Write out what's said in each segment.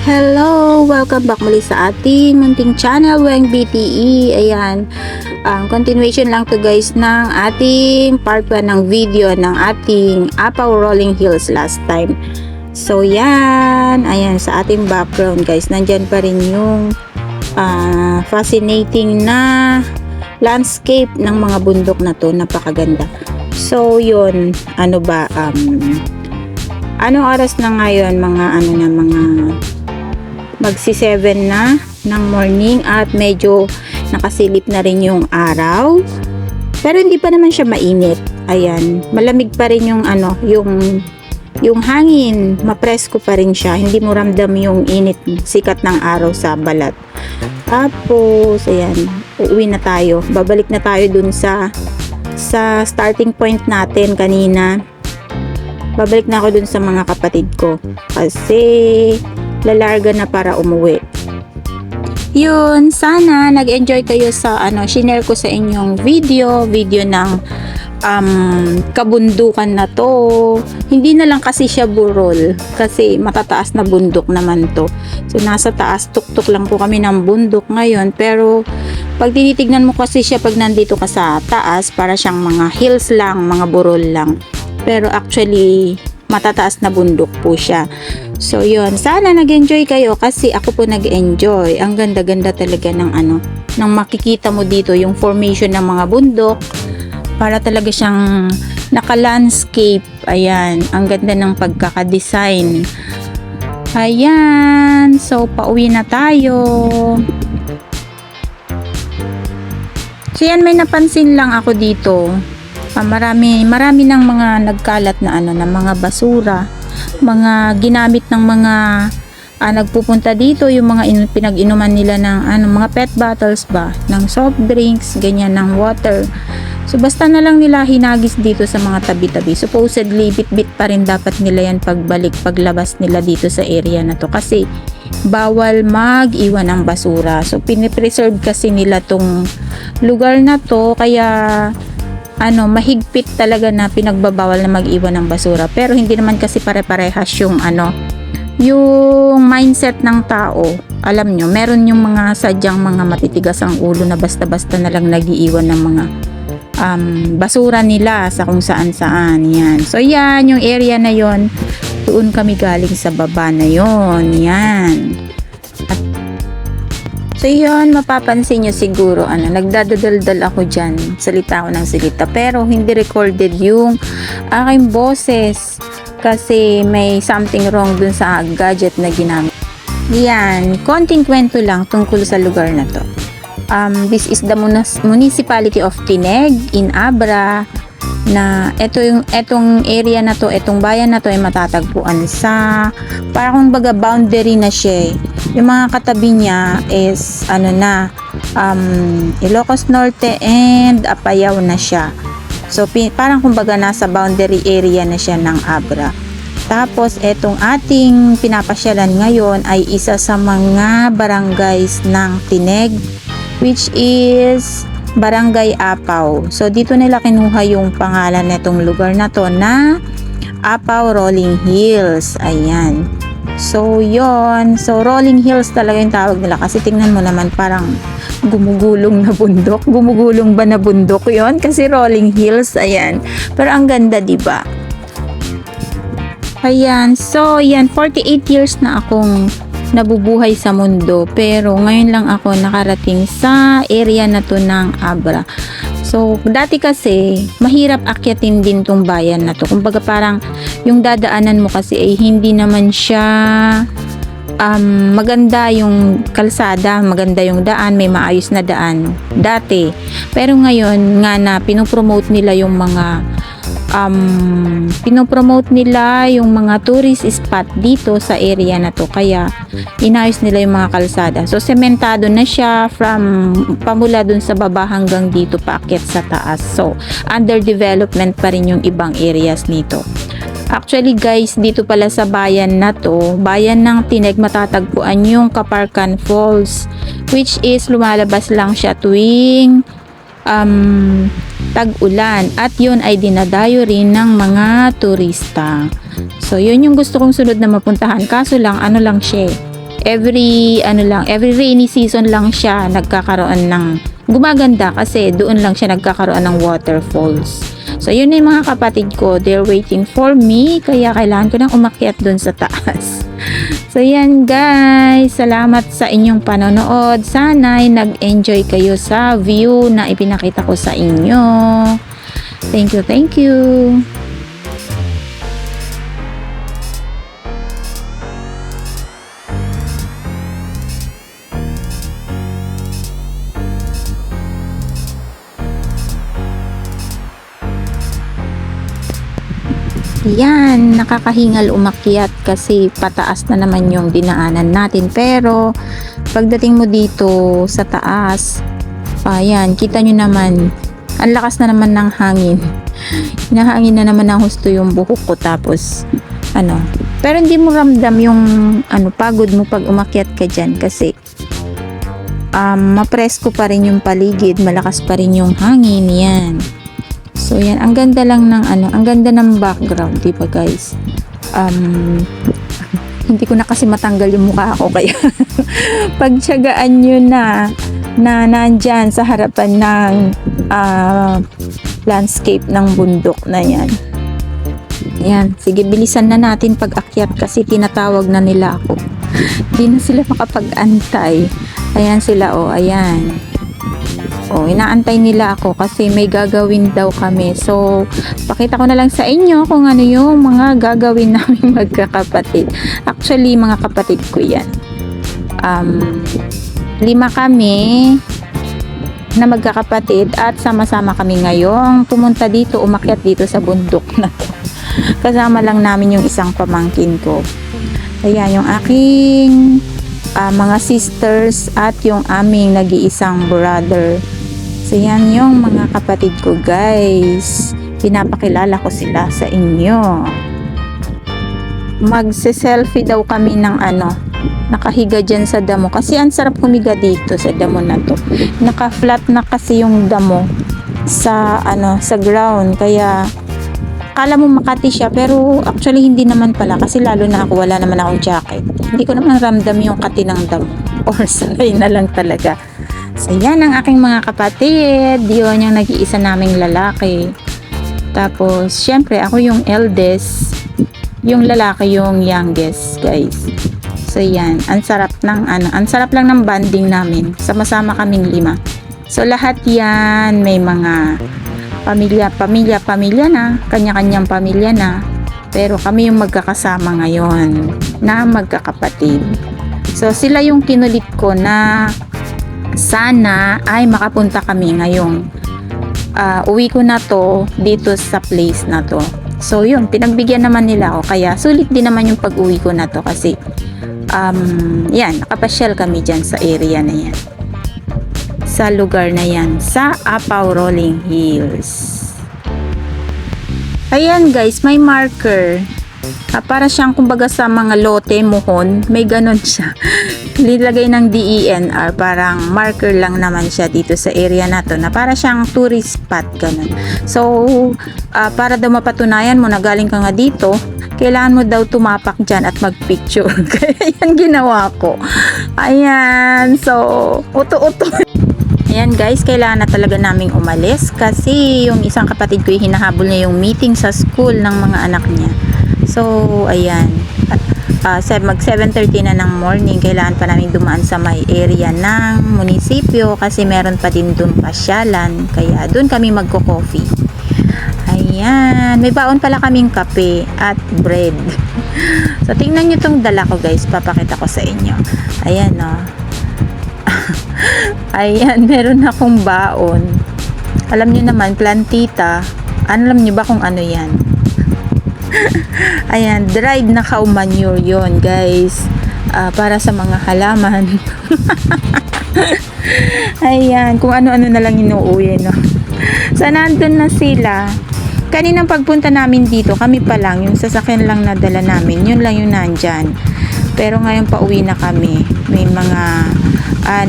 Hello! Welcome back muli sa ating munting channel, Weng BTE. Ayan, continuation lang to guys ng ating part 1 ng video ng ating Apaw Rolling Hills last time. So yan, ayan sa ating background guys, nandyan pa rin yung fascinating na landscape ng mga bundok na to, napakaganda. So yun, anong oras na ngayon? Mga magsi 7 na ng morning at medyo nakasilip na rin yung araw. Pero hindi pa naman siya mainit. Ayan, malamig pa rin yung yung hangin, mapresko pa rin siya. Hindi mo ramdam yung init, sikat ng araw sa balat. Tapos, ayan, uuwi na tayo. Babalik na tayo dun sa starting point natin kanina. Babalik na ako dun sa mga kapatid ko kasi lalarga na para umuwi. Yun, sana nag-enjoy kayo sa shinare ko sa inyong video ng kabundukan na to. Hindi na lang kasi siya burol kasi matataas na bundok naman to. So nasa taas, tuktok lang po kami ng bundok ngayon, pero pag tinitignan mo kasi siya pag nandito ka sa taas, para siyang mga hills lang, mga burol lang. Pero actually matataas na bundok po siya. So yun, sana nag-enjoy kayo kasi ako po nag-enjoy. Ang ganda-ganda talaga ng nang makikita mo dito yung formation ng mga bundok. Para talaga siyang naka-landscape. Ayan, ang ganda ng pagkaka-design. Ayan, so pauwi na tayo. So yan, may napansin lang ako dito. Marami ng mga nagkalat na na mga basura, mga ginamit ng mga nagpupunta dito, yung mga pinag-inuman nila ng mga pet bottles ba, ng soft drinks, ganyan, ng water. So basta na lang nila hinagis dito sa mga tabi-tabi. Supposedly bit-bit pa rin dapat nila yan paglabas nila dito sa area na to kasi bawal mag-iwan ng basura. So pinipreserve kasi nila tong lugar na to, kaya mahigpit talaga na pinagbabawal na mag-iwan ng basura. Pero hindi naman kasi pare-parehas yung yung mindset ng tao. Alam nyo, meron yung mga sadyang mga matitigas ang ulo na basta-basta na lang nag-iiwan ng mga basura nila sa kung saan-saan. Yan. So yan, yung area na yon, doon kami galing sa baba na yon. Yan. So yun, mapapansin nyo siguro, nagdadadaldal ako dyan, salita ako ng salita, pero hindi recorded yung aking boses kasi may something wrong dun sa gadget na ginamit. Yan, konting kwento lang tungkol sa lugar na to. This is the municipality of Tineg in Abra, na etong area na to, etong bayan na to ay matatagpuan sa parang baga boundary na siya. Yung mga katabi niya is Ilocos Norte and Apayao na siya. So parang kumbaga nasa boundary area na siya ng Abra. Tapos etong ating pinapasyalan ngayon ay isa sa mga barangays ng Tineg, which is Barangay Apaw. So dito nila kinuha yung pangalan nitong lugar na to na Apaw Rolling Hills. Ayan. So yon, so Rolling Hills talaga yung tawag nila kasi tingnan mo naman parang gumugulong na bundok. Gumugulong ba na bundok yon? Kasi Rolling Hills, ayan. Pero ang ganda, di ba? Ayan, so yan, 48 years na akong nabubuhay sa mundo, pero ngayon lang ako nakarating sa area na to ng Abra. So dati kasi mahirap akyatin din tong bayan na to, kumbaga parang yung dadaanan mo kasi ay hindi naman siya maganda yung kalsada, maganda yung daan, may maayos na daan dati. Pero ngayon nga na pinopromote nila yung mga tourist spot dito sa area na to, kaya inayos nila yung mga kalsada. So sementado na siya from pamula dun sa baba hanggang dito paakyat sa taas. So under development pa rin yung ibang areas nito. Actually guys, dito pala sa bayan na to, bayan ng Tineg, matatagpuan yung Kaparkan Falls, which is lumalabas lang siya tuwing tag-ulan, at yun ay dinadayo rin ng mga turista. So yun yung gusto kong sunod na mapuntahan, kaso lang ano lang siya, every rainy season lang siya nagkakaroon ng gumaganda kasi doon lang siya nagkakaroon ng waterfalls. So yun na yung mga kapatid ko, they're waiting for me kaya kailangan ko nang umakyat doon sa taas. So yan guys, salamat sa inyong panonood. Sana'y nag-enjoy kayo sa view na ipinakita ko sa inyo. Thank you, thank you. Yan, nakakahingal umakyat kasi pataas na naman yung dinaanan natin. Pero, pagdating mo dito sa taas, ayan, kita nyo naman, ang lakas na naman ng hangin. Hinahangin na naman ng husto yung buhok ko. Tapos, pero hindi mo ramdam yung, pagod mo pag umakyat ka dyan kasi, mapresko pa rin yung paligid, malakas pa rin yung hangin, yan. So yan, ang ganda lang ng ang ganda ng background, di ba guys? Hindi ko na kasi matanggal yung mukha ko kaya pagtiyagaan nyo na nandyan sa harapan ng landscape ng bundok na yan. Yan, sige bilisan na natin pag-akyat kasi tinatawag na nila ako. Hindi na sila makapag-antay. Ayan sila, ayan. Inaantay nila ako kasi may gagawin daw kami. So, pakita ko na lang sa inyo kung ano yung mga gagawin namin magkakapatid. Actually, mga kapatid ko yan. 5 kami na magkakapatid at sama-sama kami ngayong pumunta dito, umakyat dito sa bundok na to. Kasama lang namin yung isang pamangkin ko. Ayan, yung aking mga sisters at yung aming nag-iisang brother. So yan yung mga kapatid ko guys. Pinapakilala ko sila sa inyo. Magse-selfie daw kami ng nakahiga dyan sa damo. Kasi ang sarap humiga dito sa damo na to. Naka-flat na kasi yung damo sa sa ground. Kaya akala mo Makati siya pero actually hindi naman pala kasi lalo na ako wala naman akong jacket. Hindi ko naman ramdam yung kati ng damo or sanay na lang talaga. So yan ang aking mga kapatid. Yun yung nag-iisa naming lalaki. Tapos syempre ako yung eldest, yung lalaki yung youngest guys. So yan, ang sarap ng ang sarap lang ng bonding namin. Sama-sama kaming 5. So lahat yan may mga pamilya na, kanya-kanyang pamilya na. Pero kami yung magkakasama ngayon na magkakapatid. So sila yung kinulit ko na sana ay makapunta kami ngayong uwi ko na to dito sa place na to. So yun, pinagbigyan naman nila ako kaya sulit din naman yung pag-uwi ko na to kasi yan, nakapasyal kami dyan sa area na yan, sa lugar na yan, sa Apaw Rolling Hills. Ayan guys, may marker. Para siyang kumbaga sa mga lote, muhon, may ganon siya. Nilagay ng DENR, parang marker lang naman siya dito sa area na to, na para siyang tourist spot, ganon. So, para daw mapatunayan mo na galing ka nga dito, kailangan mo daw tumapak dyan at magpicture. Kaya yan ginawa ko. Ayan, so, uto-uto. Ayan guys, kailangan na talaga naming umalis kasi yung isang kapatid ko hinahabol niya yung meeting sa school ng mga anak niya. So, ayan. Mag 7:30 na ng morning, kailangan pa namin dumaan sa may area ng munisipyo kasi meron pa din dun pasyalan. Kaya dun kami magko-coffee. Ayan. May baon pala kaming kape at bread. So, tingnan nyo tong dala ko guys. Papakita ko sa inyo. Ayan o. Ayan. Meron akong baon. Alam nyo naman, plantita. Alam nyo ba kung ano yan? Ayan, dried na cow manure yon guys, para sa mga halaman. Ayan, kung ano-ano na lang inuuwi, no? So, nandun na sila. Kaninang pagpunta namin dito, kami pa lang, yung sasakyan lang na dala namin, yun lang yung nandyan. Pero ngayon pa uwi na kami. May mga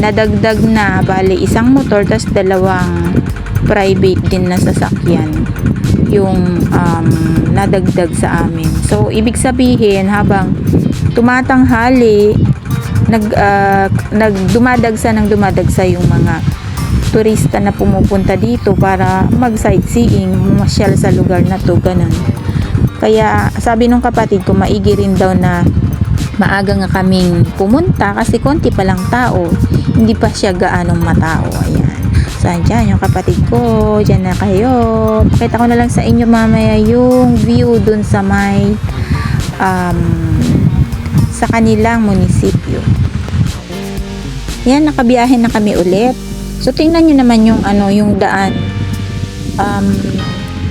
nadagdag na, bali isang motor, tas 2 private din na sasakyan yung nadagdag sa amin. So, ibig sabihin, habang tumatanghali, nagdumadagsa ng dumadagsa yung mga turista na pumupunta dito para mag-sightseeing, mamasyal sa lugar na to, ganun. Kaya sabi nung kapatid ko, maigi rin daw na maaga nga kaming pumunta kasi konti pa lang tao, hindi pa siya gaanong matao. Ayan. So, andyan yung kapatid ko, dyan na kayo. Pakita ko na lang sa inyo mamaya yung view dun sa may sa kanilang munisipyo. Yan, nakabiyahe na kami ulit. So, tingnan nyo naman yung yung daan.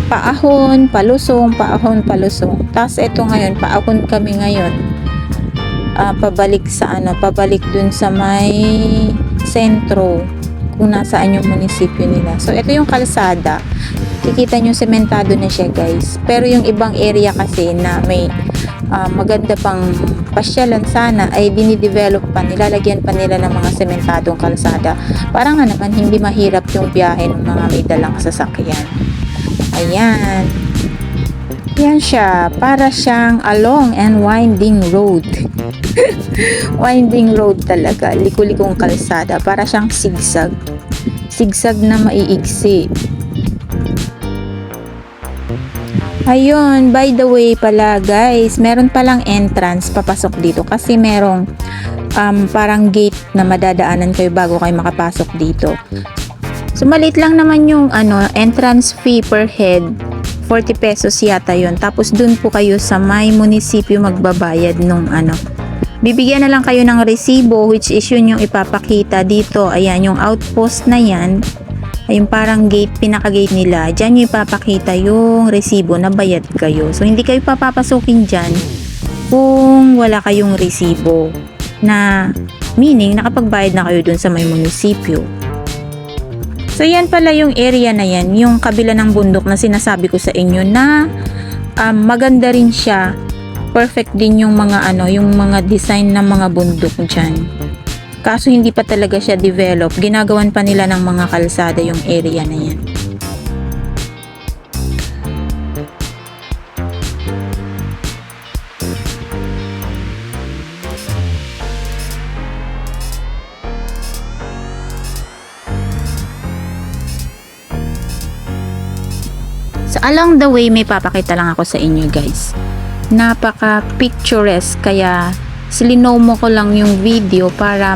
Paahon, palusong, paahon, palusong. Tapos, ito ngayon, paahon kami ngayon. Pabalik sa pabalik dun sa may sentro, kung nasaan yung munisipyo nila. So, ito yung kalsada. Kikita nyo, sementado na siya, guys. Pero yung ibang area kasi na may maganda pang pasyalan sana ay dinidevelop pa, nilalagyan pa nila ng mga sementadong kalsada para nga naman hindi mahirap yung biyahe ng mga may dalang sasakyan. Ayan, yan siya, para siyang a long and winding road. Winding road talaga, liku-likong kalsada, para siyang sigsag na maiigsi. Ayun, by the way pala guys, meron palang entrance papasok dito kasi merong parang gate na madadaanan kayo bago kayo makapasok dito. So maliit lang naman yung entrance fee per head, 40 pesos yata yun. Tapos dun po kayo sa may munisipyo magbabayad nung bibigyan na lang kayo ng resibo, which is yun yung ipapakita dito. Ayan, yung outpost na yan, yung parang gate, pinaka-gate nila, dyan yung ipapakita yung resibo na bayad kayo. So, hindi kayo papapasukin dyan kung wala kayong resibo, na meaning, nakapagbayad na kayo dun sa may munisipyo. So, yan pala yung area na yan, yung kabila ng bundok na sinasabi ko sa inyo na maganda rin siya. Perfect din yung mga yung mga design ng mga bundok dyan. Kaso hindi pa talaga siya develop. Ginagawan pa nila ng mga kalsada yung area na yan. So along the way may papakita lang ako sa inyo guys. Napaka picturesque, kaya silinomo ko lang yung video para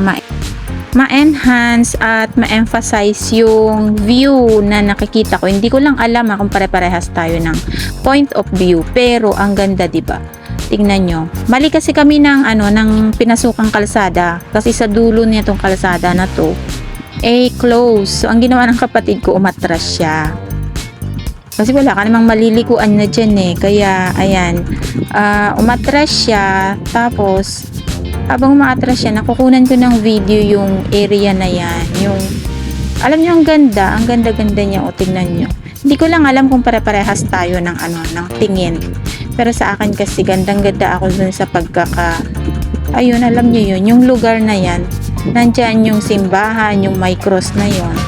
ma-enhance at ma-emphasize yung view na nakikita ko. Hindi ko lang alam kung pare-parehas tayo ng point of view, pero ang ganda, 'di ba? Tingnan nyo. Mali kasi kami ng ng pinasukang kalsada kasi sa dulo nitong kalsada na to close. So ang ginawa ng kapatid ko, umatras siya. Kasi wala ka namang malilikuan na dyan kaya ayan, umatras siya. Tapos habang umatras siya, nakukunan ko ng video yung area na yan, yung alam nyo, ang ganda niya. O tingnan nyo, hindi ko lang alam kung pare-parehas tayo ng ng tingin, pero sa akin kasi gandang-ganda ako dun sa ayun, alam nyo yun, yung lugar na yan, nandyan yung simbahan, yung may cross na yun.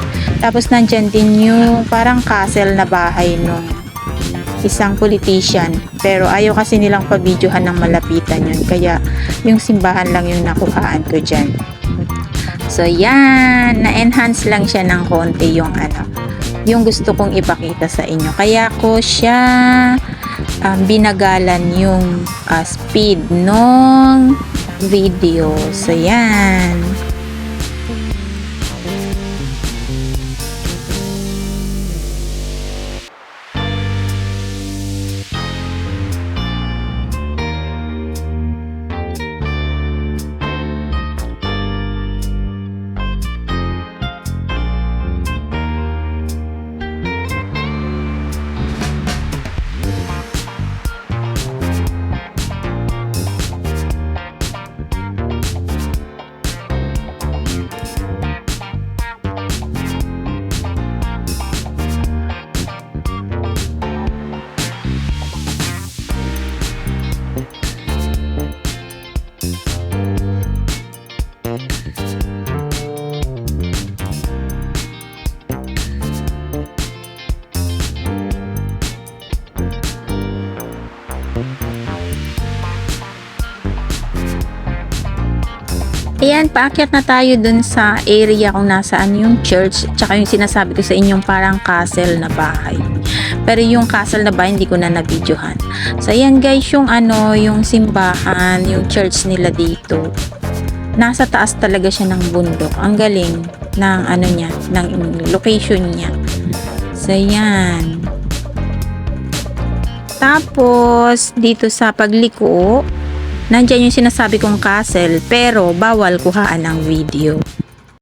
Tapos nandyan din yung parang castle na bahay nung isang politician. Pero ayaw kasi nilang pabidyohan ng malapitan yun. Kaya yung simbahan lang yung nakuhaan ko dyan. So yan, na-enhance lang siya ng konti yung yung gusto kong ipakita sa inyo. Kaya ko siya binagalan yung speed nung video. So yan. Ayan, paakyat na tayo dun sa area kung nasaan yung church, tsaka yung sinasabi ko sa inyong parang castle na bahay. Pero yung castle na bahay, hindi ko na nabidyohan. So, ayan guys, yung yung simbahan, yung church nila dito. Nasa taas talaga siya ng bundok. Ang galing ng niya, ng location niya. So, ayan. Tapos, dito sa pagliko, nandyan yung sinasabi kong castle, pero bawal kuhaan ang video.